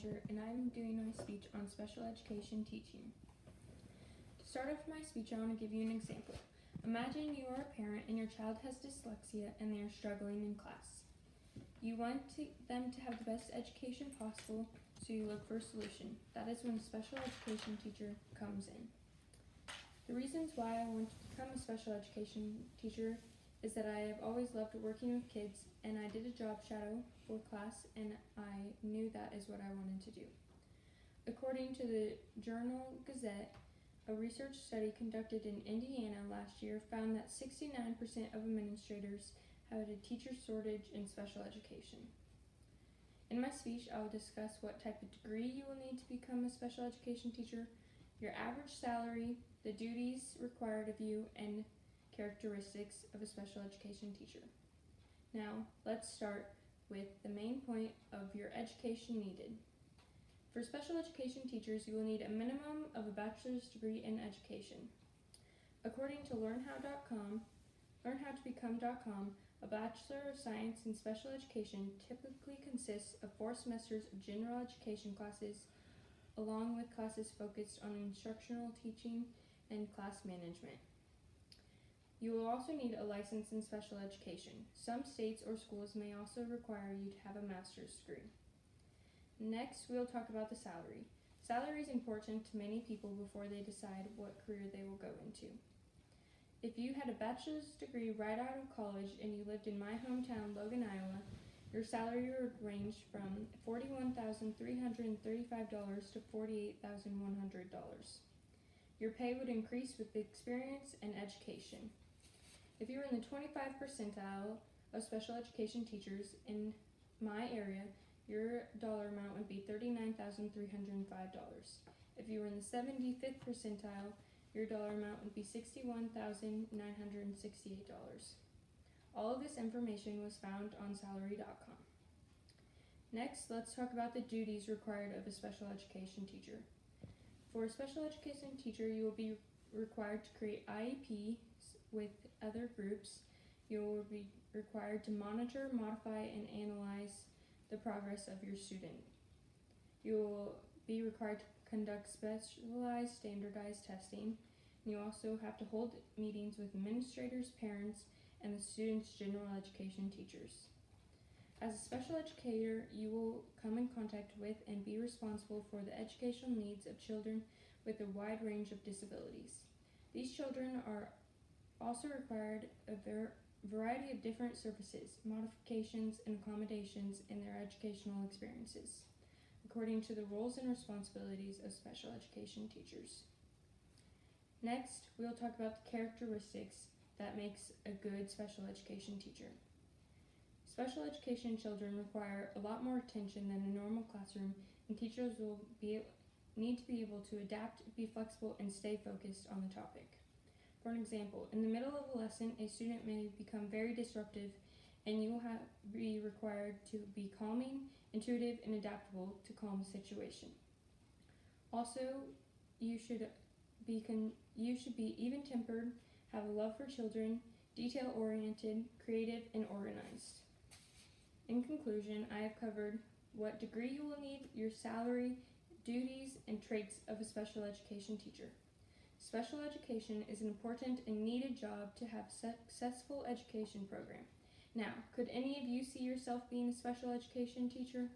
Hunter, and I'm doing my speech on special education teaching. To start off my speech, I want to give you an example. Imagine you are a parent and your child has dyslexia and they are struggling in class. You want them to have the best education possible, so you look for a solution. That is when a special education teacher comes in. The reasons why I want to become a special education teacher is that I have always loved working with kids, and I did a job shadow for class, and I knew that is what I wanted to do. According to the Journal Gazette, a research study conducted in Indiana last year found that 69% of administrators had a teacher shortage in special education. In my speech, I will discuss what type of degree you will need to become a special education teacher, your average salary, the duties required of you, and characteristics of a special education teacher. Now, let's start with the main point of your education needed. For special education teachers, you will need a minimum of a bachelor's degree in education. According to learnhowtobecome.com, a Bachelor of Science in Special Education typically consists of 4 semesters of general education classes, along with classes focused on instructional teaching and class management. You will also need a license in special education. Some states or schools may also require you to have a master's degree. Next, we'll talk about the salary. Salary is important to many people before they decide what career they will go into. If you had a bachelor's degree right out of college and you lived in my hometown, Logan, Iowa, your salary would range from $41,335 to $48,100. Your pay would increase with experience and education. If you were in the 25th percentile of special education teachers in my area, your dollar amount would be $39,305. If you were in the 75th percentile, your dollar amount would be $61,968. All of this information was found on salary.com. Next, let's talk about the duties required of a special education teacher. For a special education teacher, you will be required to create IEPs with other groups. You will be required to monitor, modify, and analyze the progress of your student. You will be required to conduct specialized standardized testing. You also have to hold meetings with administrators, parents, and the students' general education teachers. As a special educator, you will come in contact with and be responsible for the educational needs of children with a wide range of disabilities. These children are also required a variety of different services, modifications, and accommodations in their educational experiences, according to the roles and responsibilities of special education teachers. Next, we'll talk about the characteristics that makes a good special education teacher. Special education children require a lot more attention than a normal classroom, and teachers will need to be able to adapt, be flexible, and stay focused on the topic. For an example, in the middle of a lesson, a student may become very disruptive, and you will be required to be calming, intuitive, and adaptable to calm the situation. Also, you should be even-tempered, have a love for children, detail-oriented, creative, and organized. In conclusion, I have covered what degree you will need, your salary, duties, and traits of a special education teacher. Special education is an important and needed job to have a successful education program. Now, could any of you see yourself being a special education teacher?